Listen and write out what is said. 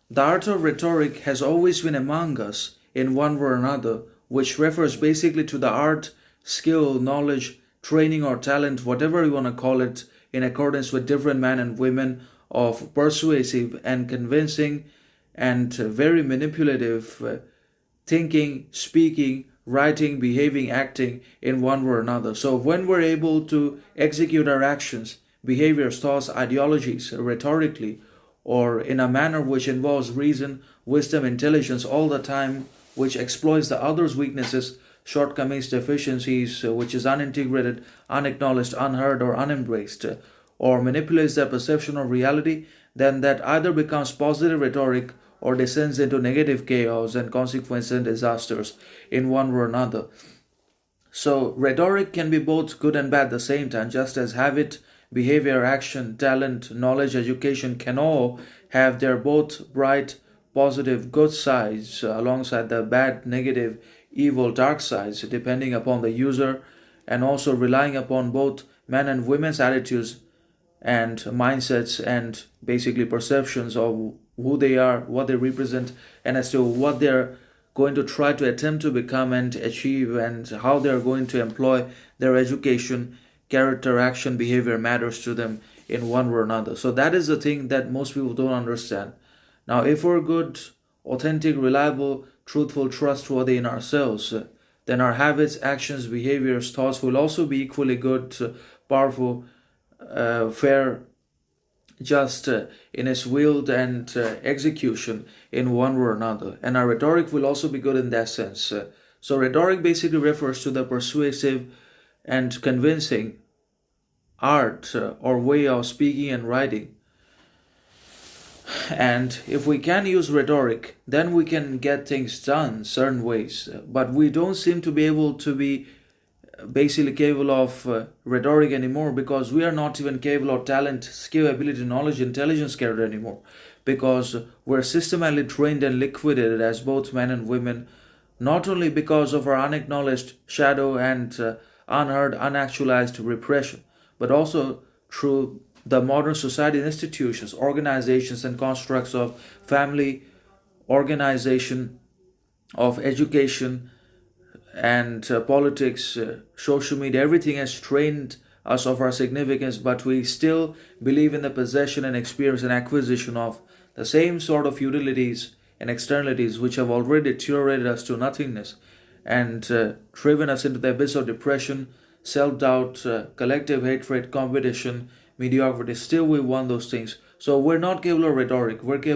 The art of rhetoric has always been among us in one way or another, which refers basically to the art, skill, knowledge, training, or talent, whatever you want to call it, in accordance with different men and women, of persuasive and convincing and very manipulative thinking, speaking, writing, behaving, acting in one way or another. So when we're able to execute our actions, behaviors, thoughts, ideologies rhetorically, or in a manner which involves reason, wisdom, intelligence all the time, which exploits the other's weaknesses, shortcomings, deficiencies, which is unintegrated, unacknowledged, unheard, or unembraced, or manipulates their perception of reality, then that either becomes positive rhetoric or descends into negative chaos and consequences and disasters in one way or another. So rhetoric can be both good and bad at the same time, just as habit, behavior, action, talent, knowledge, education can all have their both bright, positive, good sides alongside the bad, negative, evil, dark sides, depending upon the user, and also relying upon both men and women's attitudes and mindsets and basically perceptions of who they are, what they represent, and as to what they're going to try to attempt to become and achieve, and how they're going to employ their education, character, action, behavior matters to them in one way or another. So that is the thing that most people don't understand. Now, if we're good, authentic, reliable, truthful, trustworthy in ourselves, then our habits, actions, behaviors, thoughts will also be equally good, powerful, fair, just in its will and execution in one way or another. And our rhetoric will also be good in that sense. So rhetoric basically refers to the persuasive and convincing art or way of speaking and writing. And if we can use rhetoric, then we can get things done certain ways. But we don't seem to be able to be basically capable of rhetoric anymore, because we are not even capable of talent, skill, ability, knowledge, intelligence character anymore, because we're systematically trained and liquidated as both men and women, not only because of our unacknowledged shadow and unheard, unactualized repression, but also through the modern society institutions, organizations, and constructs of family, organization, of education, and politics, social media, everything has trained us of our significance, but we still believe in the possession and experience and acquisition of the same sort of utilities and externalities which have already deteriorated us to nothingness and driven us into the abyss of depression, self-doubt, collective hatred, competition, mediocrity. Still we want those things. So we're not capable of rhetoric, we're capable